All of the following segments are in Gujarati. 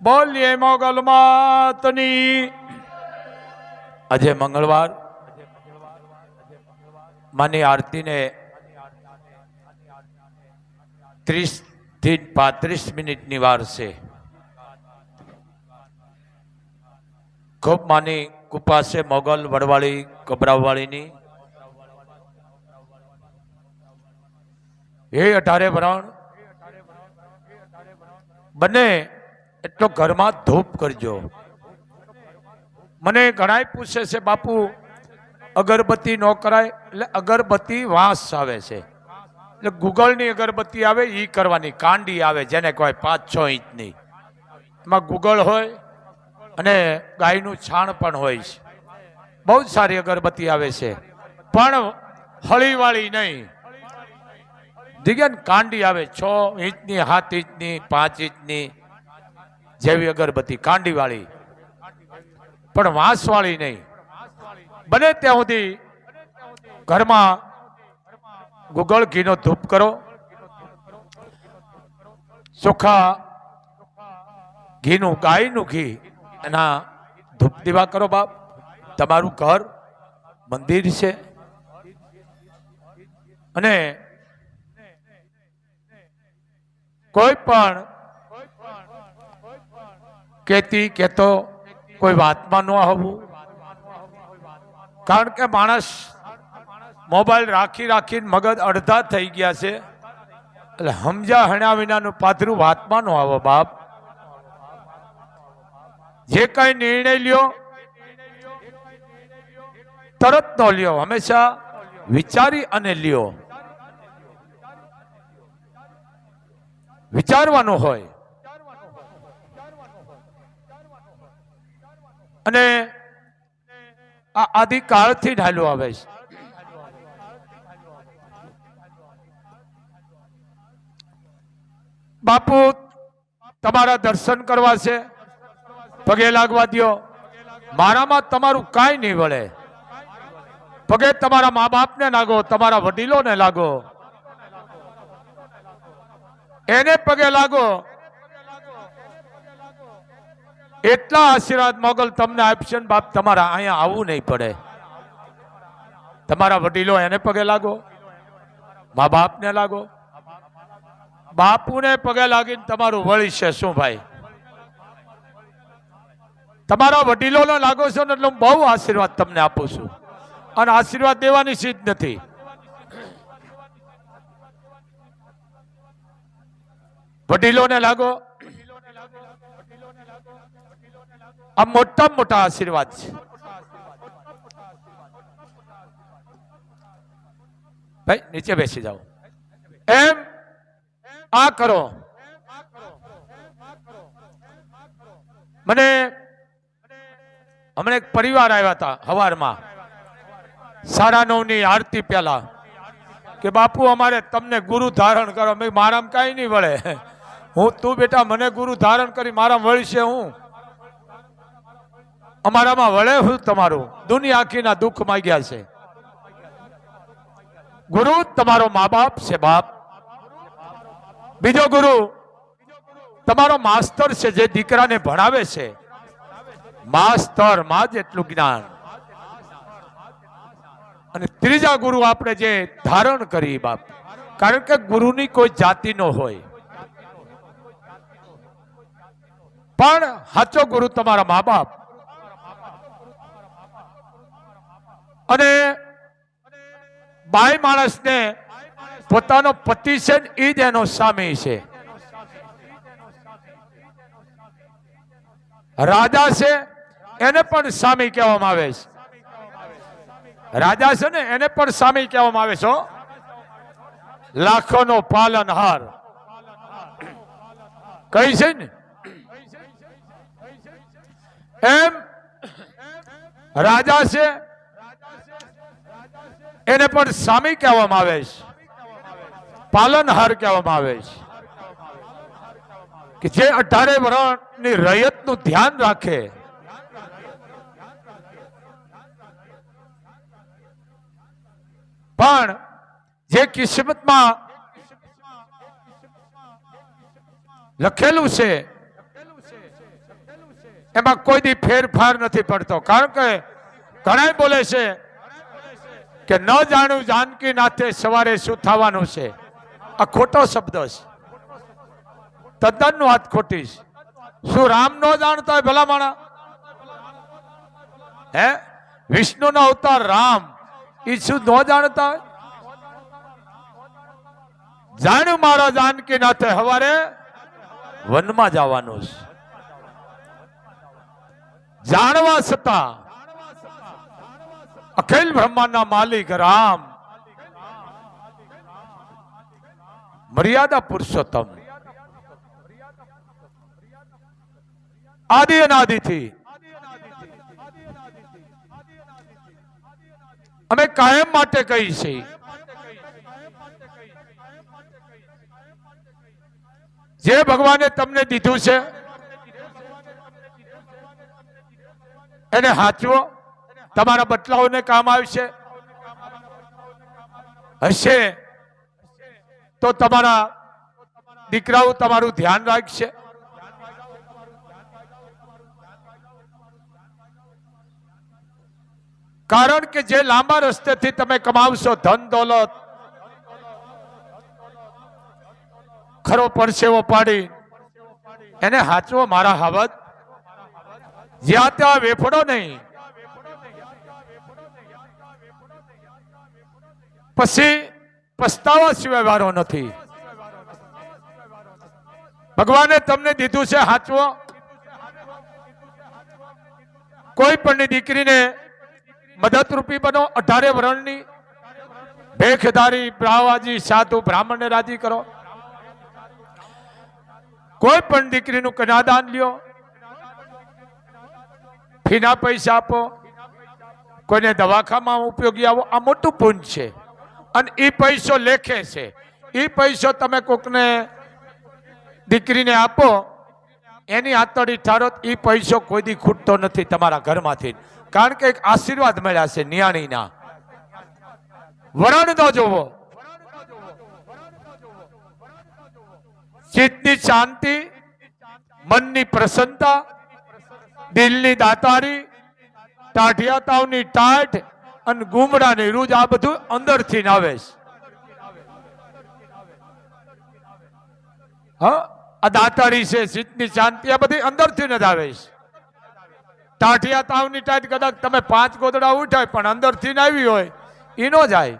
બોલીએ મોગલ માતની। આજે મંગળવાર માની આરતી ને 30 થી 35 મિનિટની વાર છે। ખૂબ માની કૃપા છે મોગલ વડવાળી કબરાવવાળીની। હે 18 વરણ બને એટલો ઘરમાં ધૂપ કરજો। મને ઘણાય પૂછે છે બાપુ અગરબત્તી ન કરાય, એટલે અગરબત્તી વાસ આવે છે, એટલે ગુગળની અગરબત્તી આવે એ કરવાની, કાંડી આવે જેને કહેવાય 5-6 ઇંચની, એમાં ગુગળ હોય અને ગાયનું છાણ પણ હોય છે। બહુ જ સારી અગરબત્તી આવે છે, પણ હળીવાળી નહીં, દીગન કાંડી આવે 6 ઇંચની, 7 ઇંચની, 5 ઇંચની જેવી અગરબત્તી કાંડીવાળી, પણ વાંસવાળી નહીં। બને ત્યાં સુધી ઘરમાં ગુગળ ઘીનો ધૂપ કરો, ચોખા ઘીનું, ગાયનું ઘી એના ધૂપ દીવા કરો। બાપ તમારું ઘર મંદિર છે, અને કોઈ પણ કહેતો કોઈ વાતમાં ન આવવું, કારણ કે માણસ મોબાઈલ રાખીને મગજ અડધા થઈ ગયા છે, એટલે સમજા હણ્યા વિનાનું પાથરું વાતમાં ન આવો। બાપ જે કઈ નિર્ણય લ્યો તરત ન લ્યો, હંમેશા વિચારી અને લ્યો, વિચારવાનું હોય। અને આ આદિકાળથી ઢાલ્યો આવે છે। બાપુ તમારા દર્શન કરવા છે, પગે લાગવા દો। મારામાં તમારું કાંઈ નહીં વળે, પગે તમારા મા બાપને લાગો, તમારા વડીલોને લાગો, એને પગે લાગો, એટલા આશીર્વાદ મોગલ તમને આપશે ને બાપ, તમારા અહીંયા આવવું નહીં પડે। તમારા વડીલો એને પગે લાગો, મા બાપને લાગો, બાપુને પગે લાગીને તમારું વળી છે શું ભાઈ? તમારા વડીલોને લાગો છો ને એટલે હું બહુ આશીર્વાદ તમને આપું છું, અને આશીર્વાદ દેવાની સીધ નથી। વડીલોને લાગો, આ મોટા મોટા આશીર્વાદ છે ભાઈ। નીચે બેસી જાઓ, એમ આ કરો। મને હમણાં એક પરિવાર આવ્યા હતા સવારમાં 9:30 ની આરતી પહેલા, કે બાપુ અમારે તમને ગુરુ ધારણ કરો। મેં મારામાં કાંઈ નહીં વળે, હું તું બેટા મને ગુરુ ધારણ કરી મારા વળશે હું? અમારામાં વળે હું તમારું? દુનિયા આખીના દુઃખ માંગ્યા છે। ગુરુ તમારો મા બાપ છે બાપ, બીજો ગુરુ તમારો માસ્તર છે, જે દીકરાને ભણાવે છે। માસ્તર માં જેટલું જ્ઞાન, અને ત્રીજા ગુરુ આપણે જે ધારણ કરી બાપ, કારણ કે ગુરુની કોઈ જાતિ ન હોય, પણ સાચો ગુરુ તમારા મા બાપ। અને બાઈ માણસને પોતાનો પતિ છે ને એ જ એનો સ્વામી છે। રાજા છે એને પણ સ્વામી કહેવામાં આવે છે, રાજા છે ને એને પણ સ્વામી કહેવામાં આવે છે। લાખોનો પાલનહાર કઈ છે ને, એમ રાજા છે એને પણ સ્વામી કહેવામાં આવે છે, પાલનહાર કહેવામાં આવે છે, કે જે 18 વર્ષની રયતનું ધ્યાન રાખે। પણ જે કિસ્મતમાં લખેલું છે એમાં કોઈ દી ફેરફાર નથી પડતો. કારણ કે ઘણા બોલે છે કે ન જાણું જાનકી નાથે સવારે શું થવાનું છે. આ ખોટો શબ્દ છે, તદ્દન વાત ખોટી છે. શું રામ ન જાણતા હોય ભલા માણા? હે, વિષ્ણુ નો અવતાર રામ એ શું ન જાણતા હોય? જાણ્યું મારા જાનકી નાથે સવારે વનમાં જવાનું છે. જાણવા છતાં અખિલ બ્રહ્માંડના માલિક રામ, મર્યાદા પુરુષોત્તમ, આદિ અનાદિથી અમે કાયમ માટે કહી છે જે ભગવાને તમને દીધું છે એને હાચવો. તમારા બદલાવને કામ આવશે. હશે તો તમારા દીકરાઓ તમારું ધ્યાન રાખશે. કારણ કે જે લાંબા રસ્તેથી તમે કમાવશો ધન દોલત, ખરો પરસેવો પાડી એને હાચવો મારા હાવત. જ્યાં ત્યાં વેફડો નહીં, પછી પસ્તાવા સિવાય વારો નથી. ભગવાને તમને દીધું છે હાચવો. કોઈ પણ દીકરીને મદદરૂપી બનો. 18 વર્ણની ભેખધારી બ્રાહ્મજી સાધુ બ્રાહ્મણને રાજી કરો. કોઈ પણ દીકરીનું કન્યાદાન લ્યો, ફીના પૈસા આપો, કોઈને દવાખામાં ઉપયોગી આવો. આ મોટું પુણ્ય છે અને એ પૈસો લેખે છે. એ પૈસો તમે કોકને દીકરીને આપો, એની આતડી ઠારો. એ પૈસો કોઈ દી ખૂટતો નથી તમારા ઘરમાંથી. કારણ કે એક આશીર્વાદ મળ્યા છે નિયાણીના. વરણ તો જોવો, ચિત્તની શાંતિ, મનની પ્રસન્નતા, દિલની દાતારી, ટાઢિયા તાવની ટાઢ અને ગુમડાની રૂજ, આ બધું અંદરથી આવે છે. હા, આ દાતારી છે, ચિત્તની શાંતિ, આ બધી અંદરથી જ આવે છે. ટાઢિયા તાવની ટાઢ કદાચ તમે 5 ગોદડા ઉઠાય પણ અંદરથી ન આવી હોય એ નો જાય.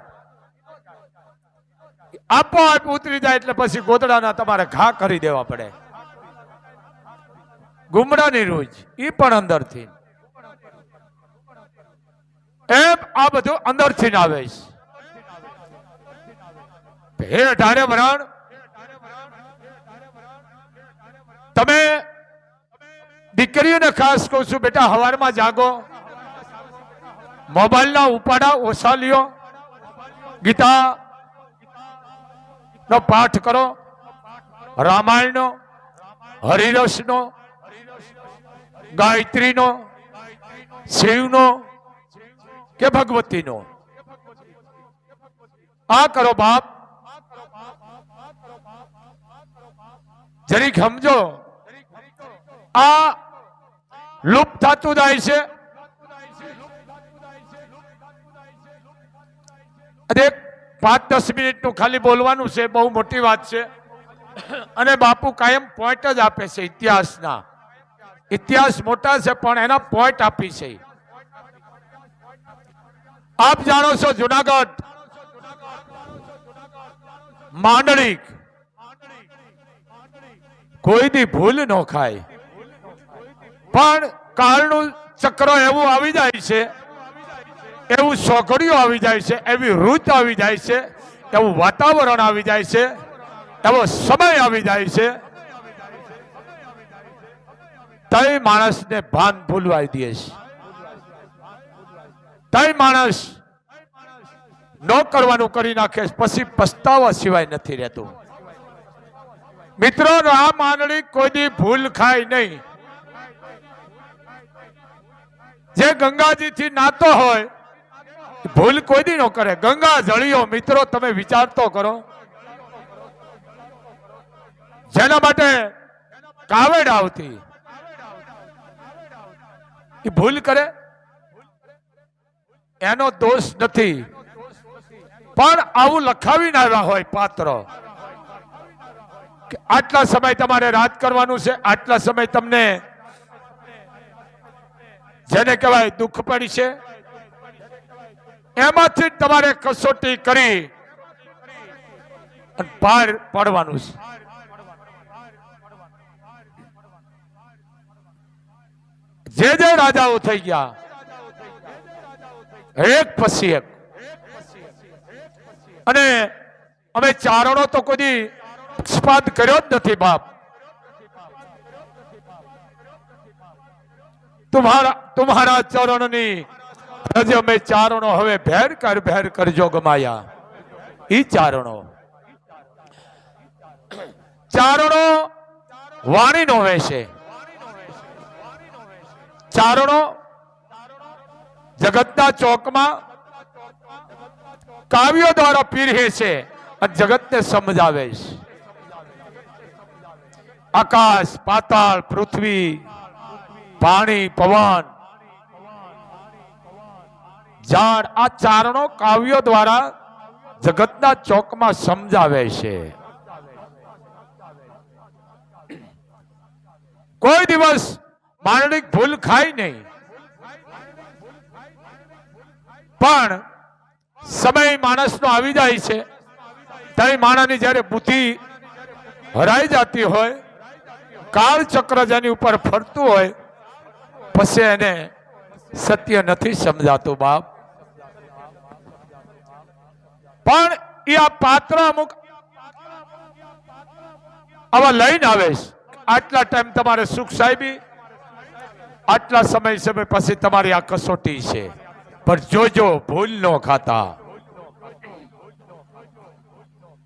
આપોઆપ ઉતરી જાય એટલે પછી ગોદડાના તમારે ઘા કરી દેવા પડે. ગુમડાની રૂજ એ પણ અંદરથી. એમ આ બધું અંદરથી આવે છે. હે 18 વરણ, તમે દીકરીઓને ખાસ કહું છું, બેટા સવારમાં જાગો, મોબાઈલના ઉપાડા ઓછા લ્યો, ગીતા નો પાઠ કરો, રામાયણનો, હરિરસનો, ગાયત્રીનો, શિવનો કે ભગવતીનો. આ કરો બાપ. જરીક સમજો, આ લુપ્ત થતું જાય છે. અને 5-10 મિનિટનું ખાલી બોલવાનું છે, બહુ મોટી વાત છે. અને બાપુ કાયમ પોઈન્ટ જ આપે છે ઇતિહાસના. ઇતિહાસ મોટા છે પણ એના પોઈન્ટ આપી છે. આપ જાણો છો જુનાગઢ માંડળીક કોઈ દી ભૂલ ન ખાય, પણ કાળનું ચક્ર એવું આવી જાય છે, એવું સોગડીઓ આવી જાય છે, એવી ઋત આવી જાય છે, એવું વાતાવરણ આવી જાય છે, એવો સમય આવી જાય છે, તઈ માણસને ભાન ભૂલવાઈ દે છે. તઈ માણસ ન કરવાનું કરી નાખે, પછી પસ્તાવા સિવાય નથી રહેતું. મિત્રો, આ માંડળી કોઈ દી ભૂલ ખાય નહીં. જે ગંગાજી થી નાતો હોય ભૂલ કોઈ દી ન કરે. ગંગા જળિયો મિત્રો, તમે વિચાર તો કરો. જેના માટે કાવડ આવતી, એ ભૂલ કરે એનો દોષ નથી, પણ આવું લખાવીને આવ્યા હોય પાત્ર કે આટલા સમય તમારે રાજ કરવાનું છે, આટલા સમય તમને જેને કહેવાય દુઃખ પડી છે, એમાંથી તમારે કસોટી કરી અને પાર પાડવાનું છે. જે જે રાજાઓ થઈ ગયા એક પછી એક, અને અમે ચારણો તો કોઈ પક્ષપાત કર્યો જ નથી બાપ. तुम्हारा चरणनी हज में चारणो हवे भेर करजो गमाया. ई चारणो वाणी नो वेशे, चारणो जगतना चौक में काव्यो द्वारा पीरहे छे और जगत ने समझावे छे. आकाश पाताल पृथ्वी पानी पवन झाड़ आ चारणो काव्यो द्वारा जगतना चौक में समझावे छे. कोई दिवस माननिक भूल खाई नहीं, पण समय मानस नो आवी जाय छे त्यारे माणानी ज्यारे बुद्धि हराई जाती होय, काल चक्र जेनी उपर फरतुं होय, पछी एने सत्य नहीं समझातुं बाप. पण ई आ पात्र अमुक आवा लईने आवे छे. आटला टाइम तमारे सुख साहेबी, आटला समय पछी तमारी आ कसोटी छे, पर जोजो भूल न खाता.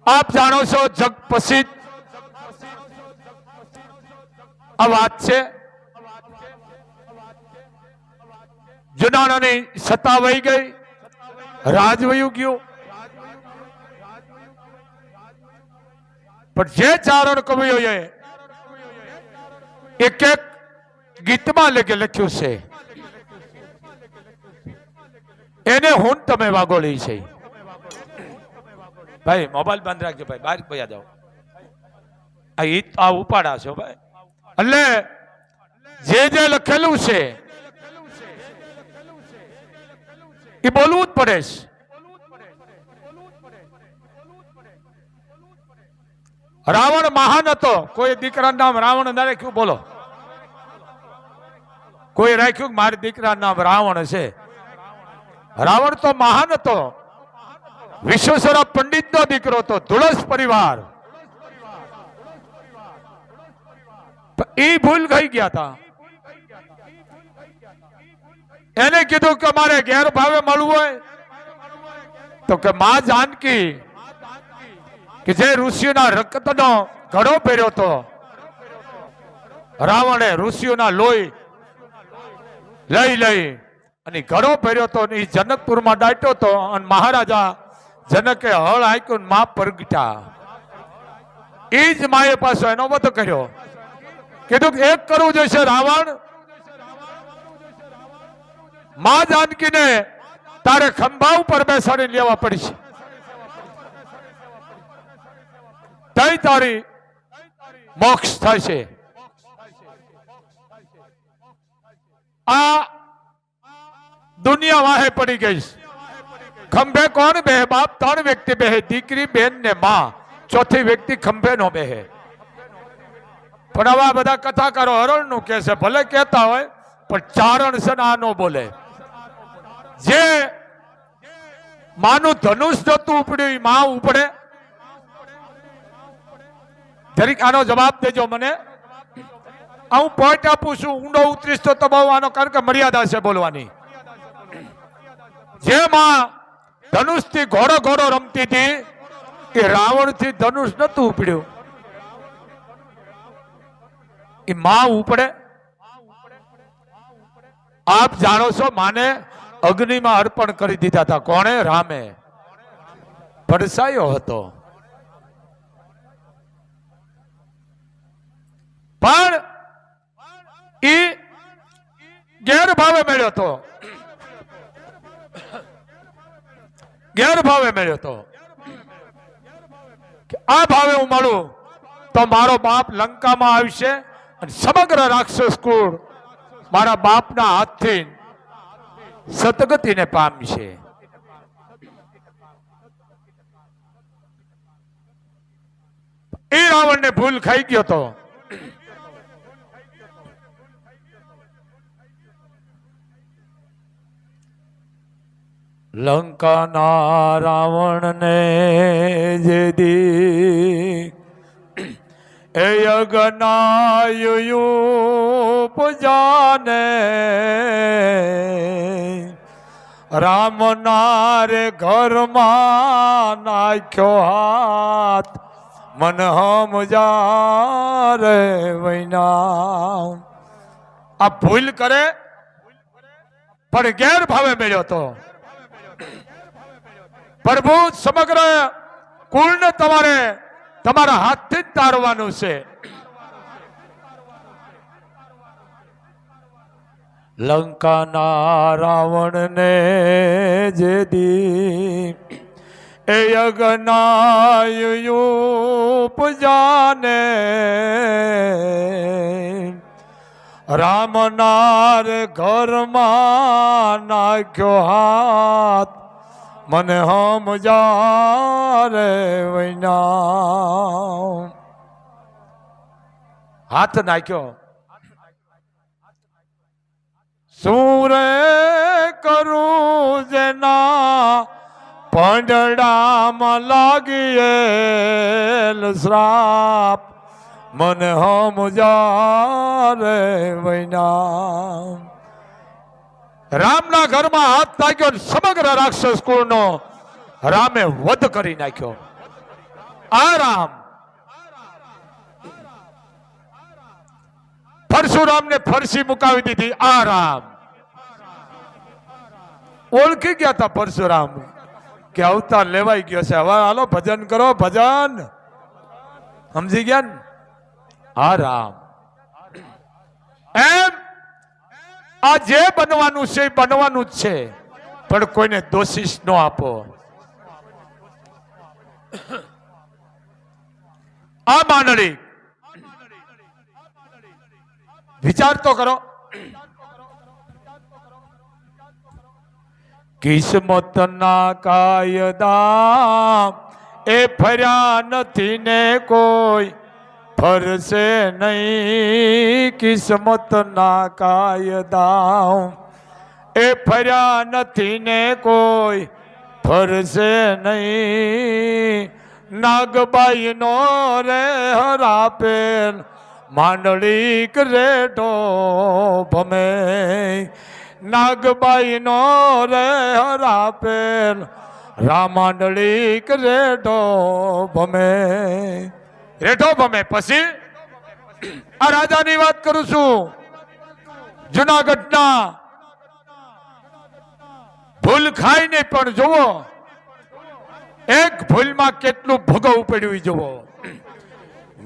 आप जानो छो जग प्रसिद्ध आ वात छे. जुनाणानी सत्ता वही गई, राज वयु गयो, पर जे चारण कविओए एक एक गीत में लख्यु छे एने हुन तमे वागोળી छे. भाई मोबाइल बंद राखजो भाई, बाहर पया जाओ. आ उपाड़ा छो भाई. એટલે જે લખેલું છે એ બોલવું જ પડે છે. રાવણ મહાન હતો, કોઈ દીકરાનું નામ રાવણ ના રાખ્યું? બોલો, કોઈ રાખ્યું કે મારા દીકરાનું નામ રાવણ છે? રાવણ તો મહાન હતો, વિશ્વેશ્વર પંડિત નો દીકરો હતો, ધુળસ પરિવાર. એ ભૂલ ગઈ ગયા હતા. એને કીધું કે મારે ગેર ભાવે મળવું હોય તો કે માં જાનકી કે જે ઋષિઓના રક્તનો ઘડો પહેર્યો હતો, રાવણે ઋષિઓના લોહી લઈ અને ઘડો પહેર્યો હતો, એ જનકપુરમાં દાટ્યો હતો, અને મહારાજા જનકે હળ હાંક્યું, માં પ્રગટા. એ જ માએ પાછો એનો વધ કર્યો. કીધું એક કરવું જોઈશે રાવણ, માં જાનકીને તારે ખંભા ઉપર બેસાડી લેવા પડશે, તઈ તારી મોક્ષ થશે. આ દુનિયા વાહે પડી ગઈ. ખંભે કોણ બેહે બાપ? 3 વ્યક્તિ બેહે, દીકરી, બેન ને માં. ચોથી વ્યક્તિ ખંભે નો બેહે. પણ આવા બધા કથાકારો હરણ નું કે છે, ભલે કહેતા હોય પણ ચારણ છે ને આ નો બોલે. જે માનું ધનુષ નતું ઉપડ્યું, માં ઉપડે? જરીક આનો જવાબ દેજો મને. હું પોઈન્ટ આપું છું, ઊંડો ઉતરીશ તો બહુ આનો, કારણ કે મર્યાદા છે બોલવાની. જે માં ધનુષ થી ઘોડો રમતી હતી, એ રાવણ થી ધનુષ નતું ઉપડ્યું. એ માં ઉપડે? આપ જાણો છો, માને અગ્નિમાં અર્પણ કરી દીધા હતા. કોણે? રામે. પડસાયો હતો. પણ એ ગેર ગેરભાવે મળ્યો તો, ગેરભાવે મળ્યો તો આ ભાવે હું મળું તો મારો બાપ લંકામાં આવશે અને સમગ્ર રાક્ષસ કુળ મારા બાપના હાથથી સદગતિને પામશે. એ રાવણને ભૂલ ખાઈ ગયો તો. લંકાના રાવણને જે દી એ યજ્ઞાયુપ જાને રામના રે ઘરમાં નાખ્યો હાથ મન હમજા રે વૈના. આ ભૂલ કરે પણ ગેરભાવે મળ્યો તો. પ્રભુ સમગ્ર કુળને તમારે તમારા હાથથી જ તારવાનું છે. લંકાના રાવણને જે દી એ યજ્ઞાયુપ જાને રામના રે ઘરમાં નાખ્યો હાથ મને હમજા રે વૈના. હાથ નાખ્યો. શું રે કરું જેના પાંદડામાં લાગીએલ શ્રાપ મને હમજા રે વૈના. રામના ઘરમાં હાથ નાખ્યો, સમગ્ર રાક્ષસ કુળનો રામે વધ કરી નાખ્યો. આ રામ પરશુરામને ફરસી મુકાવી દીધી. આ રામ ઓળખી ગયા હતા પરશુરામ કે અવતાર લેવાઈ ગયો છે, હવે હાલો ભજન કરો, ભજન. સમજી ગયા ને? આ રામ એમ આ જે બનવાનું છે એ બનવાનું જ છે, પણ કોઈને દોષિસ ન આપો. આ માંડળી વિચાર તો કરો. કિસ્મત ના કાયદા એ ફર્યા નથી ને કોઈ ફરશે નહીં. કિસ્મત ના કાયદા એ ફર્યા નથી ને કોઈ ફરશે નહીં. નાગબાઈ નો રે હરાપેલ માંડળી રેટો ભમે. નાગબાઈ નો રે હરાપેલ રામાંડળી રેટો ભમે. રેઠો ભમે. પછી આ રાજાની વાત કરું છું. જુનાગઢના ભૂલ ખાઈ નહીં પણ જુઓ એક ભૂલમાં કેટલું ભોગવવું પડ્યું જુઓ.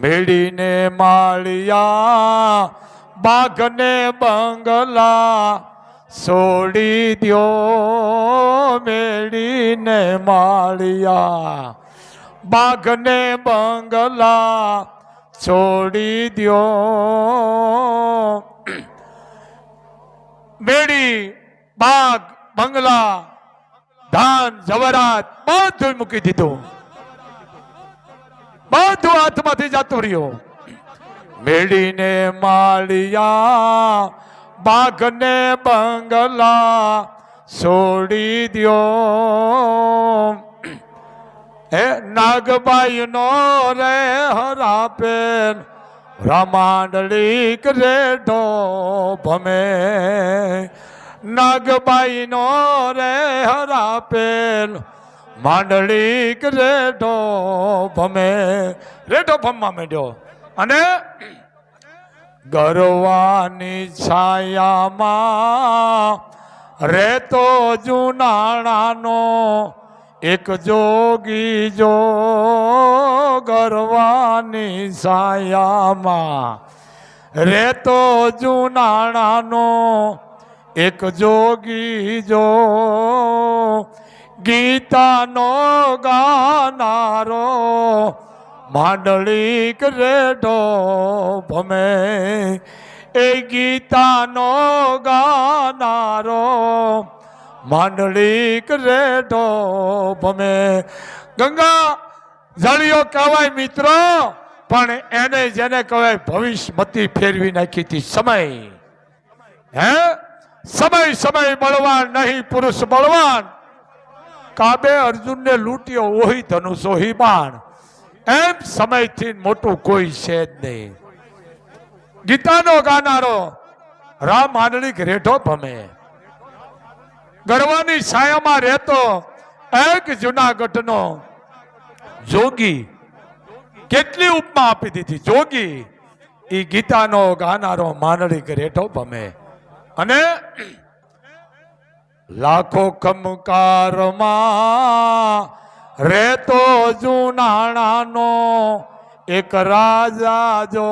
મેળીને માળિયા બાઘને બંગલા છોડી દ્યો. મેળીને માળિયા બાઘને બંગલા છોડી દ્યો. મેળી બાગ બંગલા ધાન જવરાત બધું મૂકી દીધું. બધું હાથમાંથી જતું રહ્યું. મેળીને માળિયા બાઘને બંગલા છોડી દ્યો. હે નાગબાઈ નો રે હરાપેલ રામાંડળી રેઢો ભમે. નાગબાઈ નો રે હરાપેલ માંડળી રેઢો ભમે. રેઢો ભમવા માંડ્યો અને ગરવાની છાયામાં રેતો જુનાણાનો એક જોગી જો. ગરવાની છાયામાં રેતો જુનાણાનો એક જોગી જો ગીતાનો ગાનારો માંડલિક રેઢો ભમે એ ગીતાનો ગાનારો માંડલિક રેઢો ભમે. ગંગા જળિયો કહેવાય મિત્રો, પણ એને જેને કહેવાય ભવિષ્યમતી ફેરવી નાખી હતી સમય. હે સમય સમય બળવાન નહીં પુરુષ બળવાન, કાબે અર્જુનને લૂંટ્યો ઓહી ધનુષ ઓહી બાણ. એમ સમયથી મોટું કોઈ છે જ નહીં. ગીતાનો ગાનારો રામ માંડલિક રેઢો ભમે. ગરવાની છાયામાં રહેતો એક જુનાગઢનો જોગી. કેટલી ઉપમા આપી દીધી. જોગી એ ગીતાનો ગાનારો માંડલિક રેઢો ભમે. અને લાખો ખમકારમાં રેતો જુનાણાનો એક રાજા જો.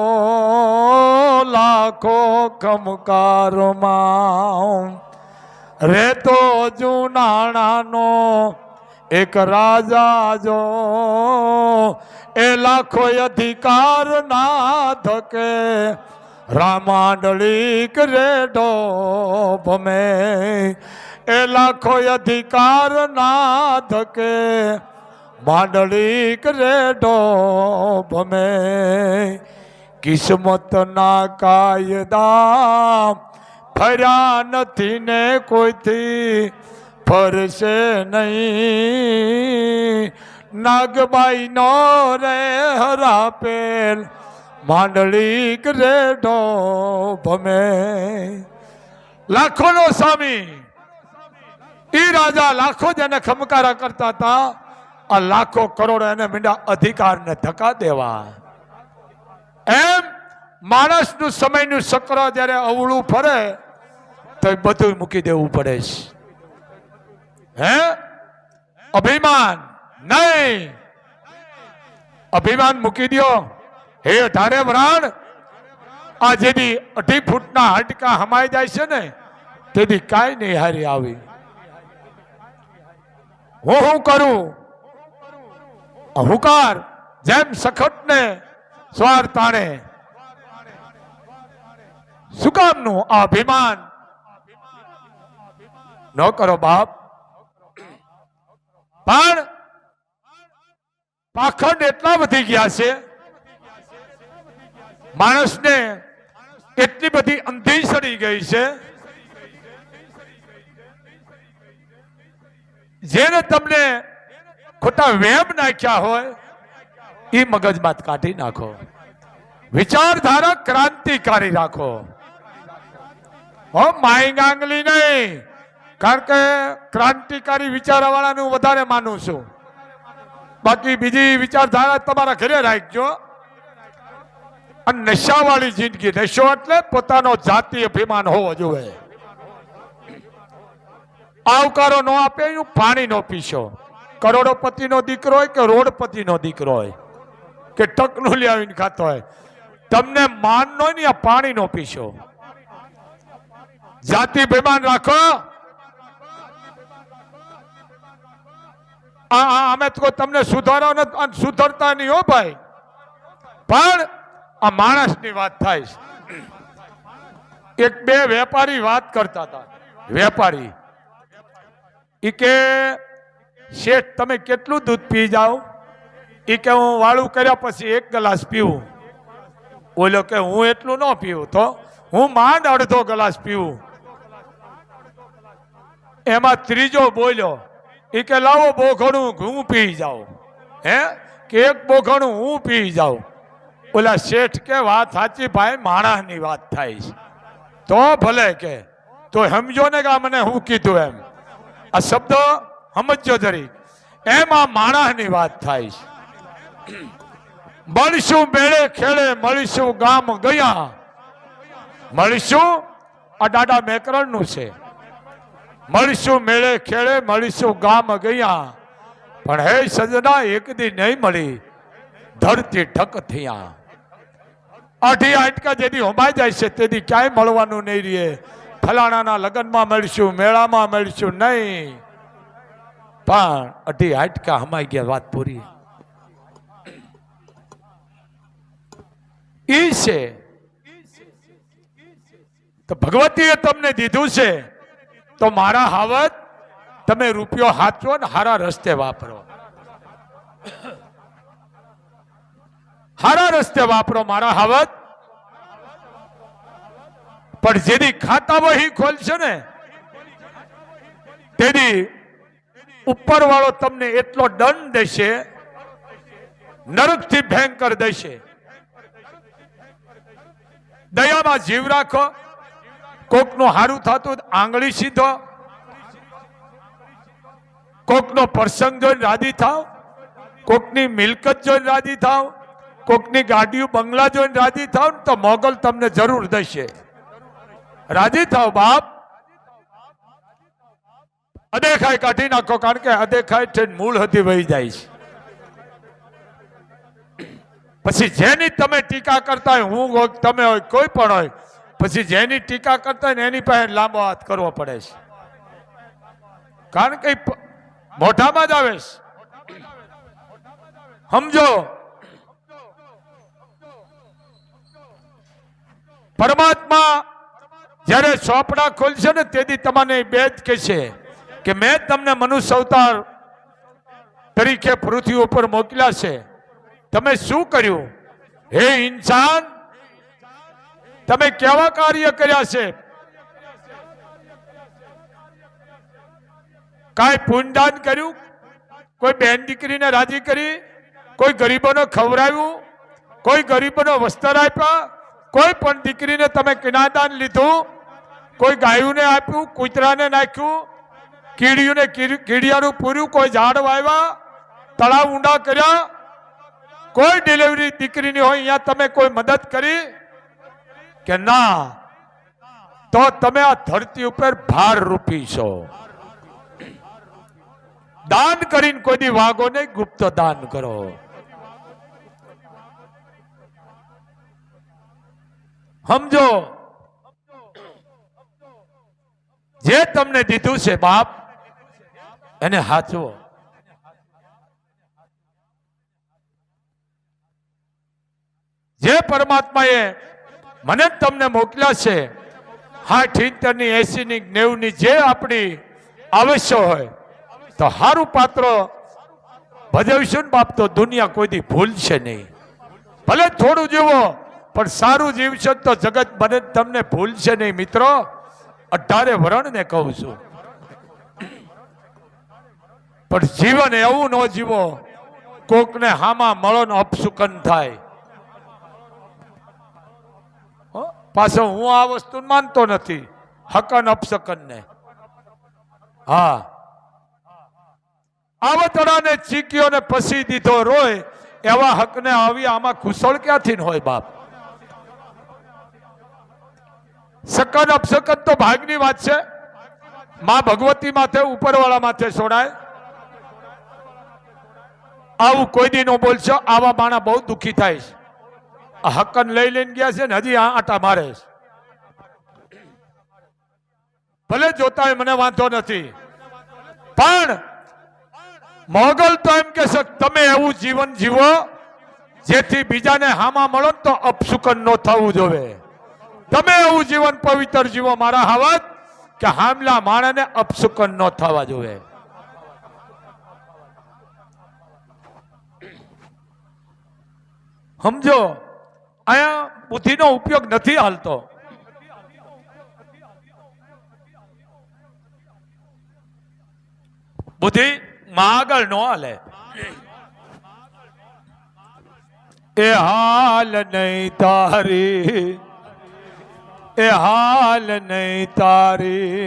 લાખો ખમકારમાં રેતો જુનાણાનો એક રાજા જો. એ લાખો અધિકાર ના ધકે રામાંડલિક રેઢો ભમે. એ લાખો અધિકાર ના ધકે માંડલિક રેઢો ભમે. કિસ્મત ના કાયદા ફર્યા નથી ને કોઈથી ફરશે નહીં. નાગબાઈ નો રે હરાપેલ માંડલિક રેઢો ભમે. લાખો નો સ્વામી ઈ રાજા લાખો જેને ખમકારા કરતા હતા, આ લાખો કરોડો એને મીંડા અધિકારને ધક્કા દેવા. એમ માણસનું સમયનું ચક્ર જ્યારે અવળું ફરે તો બધું મૂકી દેવું પડે છે. હે અભિમાન નહીં, અભિમાન મૂકી દો. હે ધારે વરાણ, આ જેથી 2.5 ફૂટના હાડકા હમાઈ જાય છે ને તેથી કાંઈ નહીં હારી આવી. હું કરું હુકાર જેમ સખત ને સ્વાર તાણે. શું કામનું આ અભિમાન ન કરો બાપ. પણ પાખંડ એટલા વધી ગયા છે, માણસને એટલી બધી અંધી સડી ગઈ છે, જેને તમને ખોટા વેમ નાખ્યા હોય એ મગજમાં કાઢી નાખો. વિચારધારા ક્રાંતિકારી રાખો. માઈ ગાંગલી નહીં, કારણ કે ક્રાંતિકારી વિચારવાળાનું વધારે માનું છું. બાકી બીજી વિચારધારા તમારા ઘરે રાખજો. અને નશાવાળી જિંદગી, નશો એટલે પોતાનો જાતિ અભિમાન હોવો જોઈએ. આવકારો ન આપે એનું પાણી નો પીશો. કરોડોપતિ નો દીકરો હોય કે રોડપતિ નો દીકરો હોય કે ટકનું લાવીને ખાતો હોય, તમને માન નો ને આ પાણી નો પીશો. જાતિ અભિમાન રાખો. અમે તો તમને સુધારો સુધરતા નહીં હો ભાઈ, પણ આ માણસની વાત થાય છે. એક બે વેપારી વાત કરતા હતા. વેપારી ઈ કે શેઠ તમે કેટલું દૂધ પી જાઓ? ઈ કે હું વાળું કર્યા પછી 1 ગ્લાસ પીવું. બોલો કે હું એટલું ન પીવું, તો હું માંડ અડધો ગ્લાસ પીવું. એમાં ત્રીજો બોલ્યો, ઈ કે લાવો બોઘણું હું પી જાઉં. હે કે 1 બોઘણું હું પી જાઉં. ઓલા શેઠ કે વાત સાચી ભાઈ, માણસની વાત થાય છે તો ભલે કે તો સમજો ને કે મને હું કીધું એમ. આ શબ્દ સમજો જરી. એમ આ માણસની વાત થાય છે. મળીશું મેળે ખેડે, મળીશું ગામ ગયા. મળીશું આ દાદા મેકરણ નું છે. મળીશું મેળે ખેડે, મળીશું ગામ ગયા. પણ હે સજના એક દી નહીં મળી, ધરતી ઠક થયા. અઢી આટકા જેથી હોમાઈ જાય છે તેથી ક્યાંય મળવાનું નહીં રહે. ફલાણાના લગ્નમાં મળશું, મેળામાં મળશું નહીં, પણ અઢી હાટકા હમાઈ ગયા, વાત પૂરી. ઈ છે તો ભગવતીએ તમને દીધું છે, તો મારા હાવત તમે રૂપિયો હાચવો ને હારા રસ્તે વાપરો, હારા રસ્તે વાપરો મારા હાવત. પણ જેની ખાતા વહી ખોલશે ને તેની ઉપર વાળો તમને એટલો દંડ દેશે, નરકથી ભયંકર દેશે. દયામાં જીવ રાખો. કોકનું હારું થતું આંગળી સીધો, કોકનો પ્રસંગ જોઈને રાજી થાવ, કોકની મિલકત જોઈને રાજી થાવ, કોકની ગાડીઓ બંગલા જોઈને રાજી થાવ ને તો મોગલ તમને જરૂર દેશે. રાજી થાવ બાપ. અદેખાય કાઢી નાખો, કારણ કે અદેખાય છે મૂળ હતી વહી જાય છે. પછી જેની તમે ટીકા કરતા હોય, હું હોય તમે હોય કોઈ પણ હોય, પછી જેની ટીકા કરતા હોય ને એની પાસે લાંબો હાથ કરવો પડે છે, કારણ કે મોઢામાં જ આવે છે. સમજો, પરમાત્મા જયારે ચોપડા ખોલશે ને તેથી તમને બે જ કહેશે કે મેં તમને મનુષ્ય અવતાર તરીકે પૃથ્વી ઉપર મોકલ્યા છે, તમે શું કર્યું? હે ઇન્સાન, તમે કેવા કાર્ય કર્યા છે? કાંઈ પુણ્યદાન કર્યું? કોઈ બેન દીકરીને રાજી કરી? કોઈ ગરીબોને ખવડાવ્યું? કોઈ ગરીબોને વસ્ત્ર આપ્યા? કોઈ પણ દીકરીને તમે કન્યાદાન લીધું? કોઈ ગાયોને આપ્યું? કૂતરાને નાખ્યું? કીડીઓને કીડિયાનું પૂર્યું? કોઈ ઝાડ વાવ્યા? તળાવ ઊંડા કર્યા? કોઈ ડિલિવરી દીકરીની હોય અહીંયા તમે કોઈ મદદ કરી કે ના? તો તમે આ ધરતી ઉપર ભાર રૂપી છો. દાન કરીને કોઈ દી વાગો નહીં, ગુપ્ત દાન કરો. સમજો, જે તમને દીધું છે બાપ એને હાચવો. જે પરમાત્માએ મને તમને મોકલ્યા છે, 60, 70, 80, 90 જે આપણી આવશ્યક હોય તો સારું પાત્ર ભજવશું ને બાપ, તો દુનિયા કોઈ દી ભૂલશે નહીં. ભલે થોડું જીવો પણ સારું જીવશે તો જગત બને તમને ભૂલશે નહીં. મિત્રો 18 વરણ ને કહું છું, પણ જીવન એવું ન જીવો કોકને હામાં મળો ને અપશુકન થાય. પાછો હું આ વસ્તુ માનતો નથી, હકન અપશકન ને. હા, આવતડાને ચીક્યો ને પસી દીધો રોય, એવા હકને આવી આમાં કુશળ ક્યાંથી હોય બાપ? શકન અપશકન તો ભાગની વાત છે. માં ભગવતી માથે ઉપરવાળા માથે છોડાય. આવું કોઈ દી નો બોલશો, આવા માણા બહુ દુઃખી થાય છે. હકન લઈ લઈને ગયા છે ને હજી આટા મારે છે. ભલે જોતા હોય મને વાંધો નથી, પણ મોગલ તો એમ કે છે તમે એવું જીવન જીવો જેથી બીજાને હામાં મળો તો અપશુકન ન થવું જોઈએ. તમે એવું જીવન પવિત્ર જીવો મારા હાવત કે હામલા માણસને અપશુકન ન થવા જોઈએ. સમજો, અહીંયા બુદ્ધિનો ઉપયોગ નથી હાલતો. બુદ્ધિ માં આગળ નો હાલે. એ હાલ નહીં તારી, એ હાલ નહીં તારી,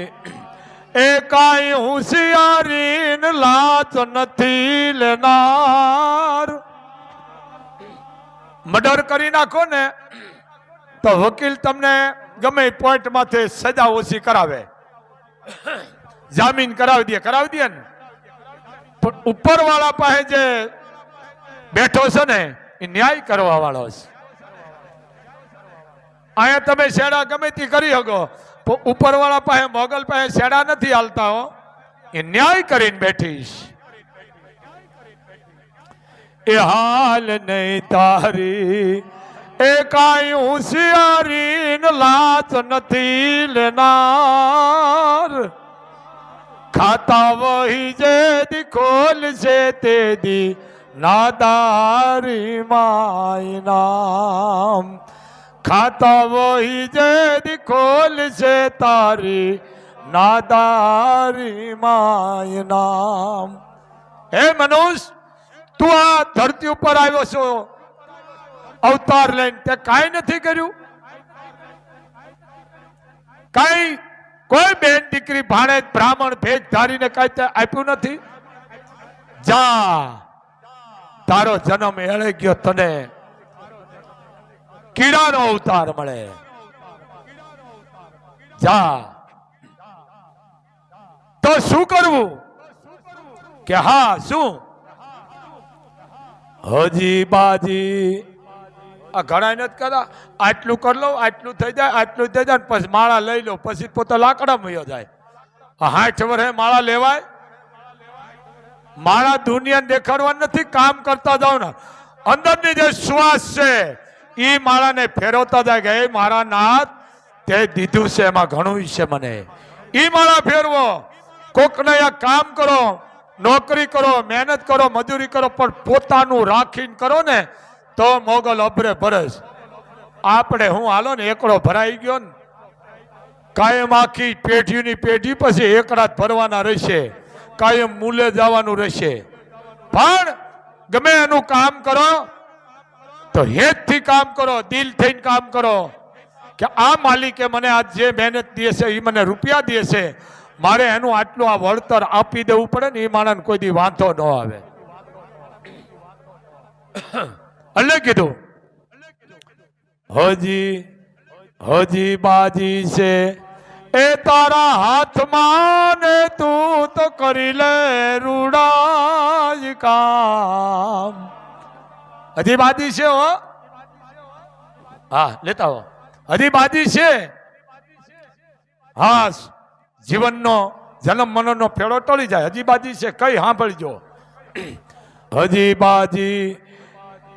એ કાંઈ હોશિયારી લાચ નથી લેનાર. મર્ડર કરી નાખો ને તો વકીલ તમને ગમે પોઈન્ટ માંથી સજા ઓછી કરાવે, જામીન કરાવી દે ને. ઉપર વાળા પાસે જે બેઠો છે ને એ ન્યાય કરવા વાળો છે. અહીંયા તમે શેડા ગમે તે કરી શકો, ઉપરવાળા પાસે મોગલ પાસે શેડા નથી હાલતા હો, એ ન્યાય કરીને બેઠીશ. એ હાલ નહીં તારી એ કાંઈ હોશિયારી ન લાચ નથી લેનાર. ખાતા વહી જે દી ખોલ છે તે દી નાદારી માય નામ. ખાતા વહી જે દી ખોલ છે તારી નાદારી માય નામ. હે મનુષ્ય, તું આ ધરતી ઉપર આવ્યો છો અવતાર લઈને, તે કાંઈ નથી કર્યું. કાંઈ કોઈ બેન દીકરી ભાણે બ્રાહ્મણ ભેગ ધારીને કાંઈ તે આપ્યું નથી. જા, તારો જન્મ એળે ગયો, તને કીડાનો અવતાર મળે. જા. તો શું કરવું કે હા શું હજી બાજી આ ઘણા નથી કરતા. આટલું કરી લો, આટલું થઈ જાય, આટલું થઈ જાય, પછી માળા લઈ લો, પછી પોતે લાકડા મયો જાય. 60 વર્ષે માળા લેવાય? માળા દુનિયાને દેખાડવા નથી, કામ કરતા જાઓ ને. અંદરની જે શ્વાસ છે એ માળાને ફેરવતા જાય કે એ મારા નાથ તે દીધું છે, એમાં ઘણું છે મને. એ માળા ફેરવો. કોકને કામ કરો, નોકરી કરો, મહેનત કરો, મજૂરી કરો, પણ પોતાનું રાખીને કરો ને તો મોગલ અભરે ભરસ. આપણે હું હાલો ને એકડો ભરાઈ ગયો ને, કાયમ આખી પેઢીની પેઢી પછી એકડા ભરવાના રહેશે, કાયમ મૂલે જવાનું રહેશે. પણ ગમે એનું કામ કરો તો હેતથી કામ કરો, દિલ થઈને કામ કરો કે આ માલિકે મને આજ જે મહેનત દે છે એ મને રૂપિયા દે છે, મારે એનું આટલું આ વળતર આપી દેવું પડે ને. એ માણસને કોઈ દી વાંધો ન આવે. એટલે કીધું હજી બાજી છે એ તારા હાથમાં ને તું તો કરી લે રૂડાય કામ. હજી બાજી છે હો. હા લેતા હો. હજી બાજી છે. હા, જીવનનો જન્મ મનનો ફેરો ટળી જાય. હજી બાજી છે. કઈ સાંભળજો. હજી બાજી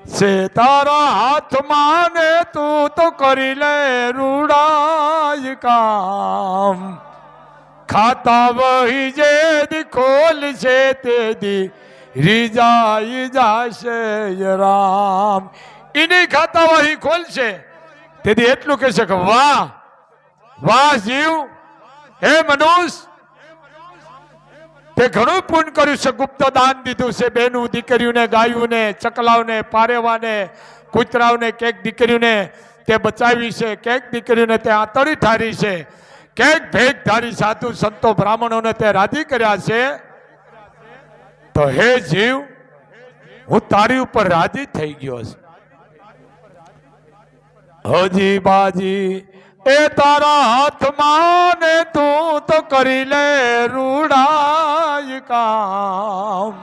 છે તારા હાથમાં ને તું તો કરી લે રૂડાય કામ. ખાતા વહી જે દી ખોલ છે તે દી રીજાઈ જાશે રામ. એની ખાતા વહી ખોલશે તેથી એટલું કહેશે કે વાહ વાહ જીવ, હે મનુષ્ય, તે ઘણું પુણ્ય કર્યું છે, ગુપ્ત દાન દીધું છે. બેનું દીકરીઓને, ગાયોને, ચકલાઓને, પારેવાને, કૂતરાઓને, કેક દીકરીઓને તે બચાવી છે, કેક દીકરીઓને તે આતરી ઠારી છે, કેક ભેગ ધારી સાધુ સંતો બ્રાહ્મણોને તે રાજી કર્યા છે. તો હે જીવ, હું તારી ઉપર રાજી થઈ ગયો છું. હજી બાજી એ તારા હાથમાં ને તું તો કરી લે રૂડાય કામ.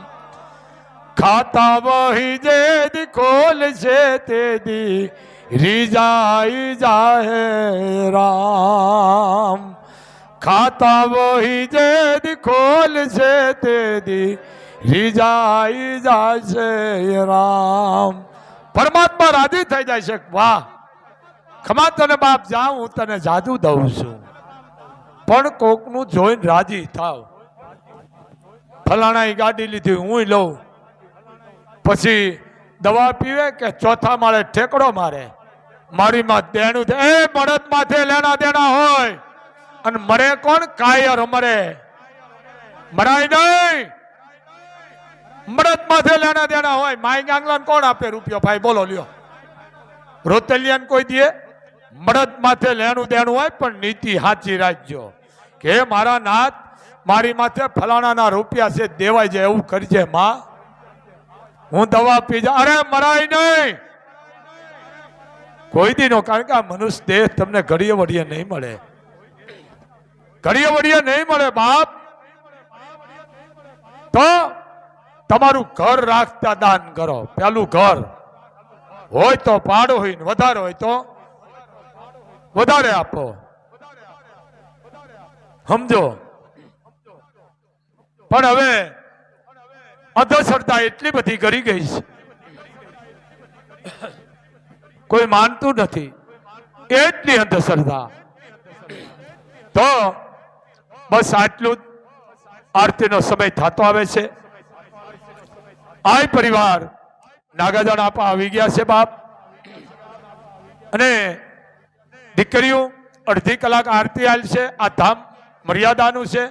ખાતા વહી જે દી ખોલ છે તે દી રીજાઈ જાહે રામ. ખાતા વહી જે દી ખોલ છે તે દી રીજાઈ જાશે રામ. પરમાત્મા રાજી થઈ જાય છે. વાહ ખમા તને બાપ જાઉં, હું તને જાદુ દઉં છું, પણ કોકનું જોઈને રાજી થાવ. ફલાણા ગાડી લીધી, હું લઉં, પછી દવા પીવે કે ચોથા માળે ઠેકડો મારે, મારી માં દેણું એ મળદ માથે લેણા દેણા હોય અને મરે કોણ? કાયર મરે, મરાય નહીં. મળદ માથે લેણા દેણા હોય, માય ગાંગલાને કોણ આપે રૂપિયો? ભાઈ બોલો લ્યો, રોતેલિયાને કોઈ દે? મળદ માથે લેણું દેણું હોય પણ નીતિ સાચી રાખજો કે મારા નાથ મારી માથે ફલાણાના રૂપિયા છે, દેવાય જાય એવું કરજે માં. હું દવા પી જા, અરે મરાય નહીં કોઈ દી નો. કારણ કે આ મનુષ્ય દેહ તમને ઘડીએ વડીએ નહીં મળે, ઘડીએ વડીએ નહીં મળે બાપ. તો તમારું ઘર રાખતા દાન કરો. પેલું ઘર હોય તો પાડો હોય, વધારે હોય તો વધારે આપો. સમજો. પણ હવે અંધશ્રદ્ધા એટલી બધી કરી ગઈ છે, કોઈ માનતું નથી, એટલી અંધશ્રદ્ધા. તો બસ આટલું જ. આરતીનો સમય થતો આવે છે. આ પરિવાર નાગાજણ આપા આવી ગયા છે બાપ, અને દીકરીઓ અડધી કલાક આરતી આલ છે. આ ધામ મર્યાદાનું છે.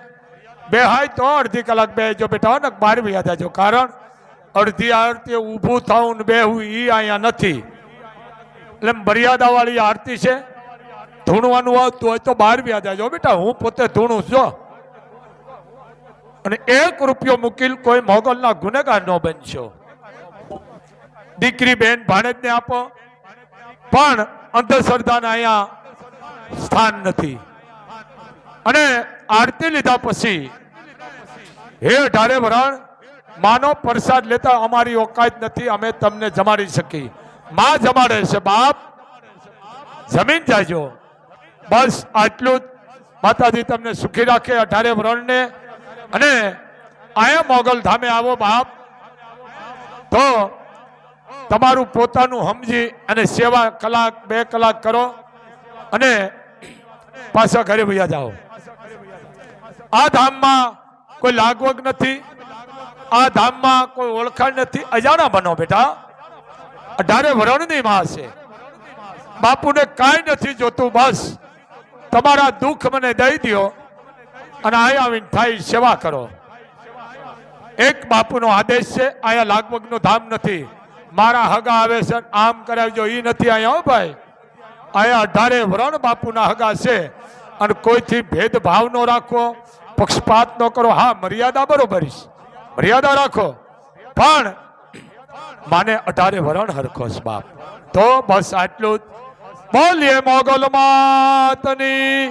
બે હાય તો અડધી કલાક બે જો બેટા ને બહાર વ્યા જાજો, કારણ અડધી આરતી ઊભું થવું ને બેહું ઈ અહીંયા નથી, એટલે મર્યાદા વાળી આરતી છે. ધૂણવાનું આવતું હોય તો બહાર વ્યા જાજો બેટા, હું પોતે ધૂણું છું. અને 1 રૂપિયો મૂકીલ કોઈ મોગલના ગુનેગાર ન બનશો. દીકરી બેન ભાણેજને આપો, પણ અંધશ્રદ્ધાના અહીંયા સ્થાન નથી. અને આરતી લીધા પછી હે 18 વરણ માનો પ્રસાદ લેતા અમારી ઓકાત નથી, અમે તમને જમાડી શકી. માં જમાડે છે બાપ, જમીન જાજો. બસ આટલું જ. માતાજી તમને સુખી રાખે 18 વરણને. અને આયા મોગલ ધામે આવો બાપ તો તમારું પોતાનું સમજી અને સેવા કલાક 2 કલાક કરો અને પાછા ઘરે વયા જાઓ. આ ધામમાં કોઈ લાગવગ નથી, આ ધામમાં કોઈ ઓળખાણ નથી. અજાણા બનો બેટા, 18 વરણની માં છે. બાપુને કાંઈ નથી જોતું, બસ તમારા દુઃખ મને દઈ દો અને અહીંયા આવીને થાય સેવા કરો. એક બાપુનો આદેશ છે, અહીંયા લાગવગનું ધામ નથી. મારા હગા આવે છે આમ કરાવજો, એ નથી અહીંયા. હો ભાઈ, અહીંયા 18 વરણ બાપુના હગા છે. અને કોઈથી ભેદભાવ ન રાખો, પક્ષપાત ન કરો. હા, મર્યાદા બરોબર છે, મર્યાદા રાખો, પણ માને 18 વરણ હરખો છે બાપ. તો બસ આટલું જ. બોલીએ મોગલ માતની.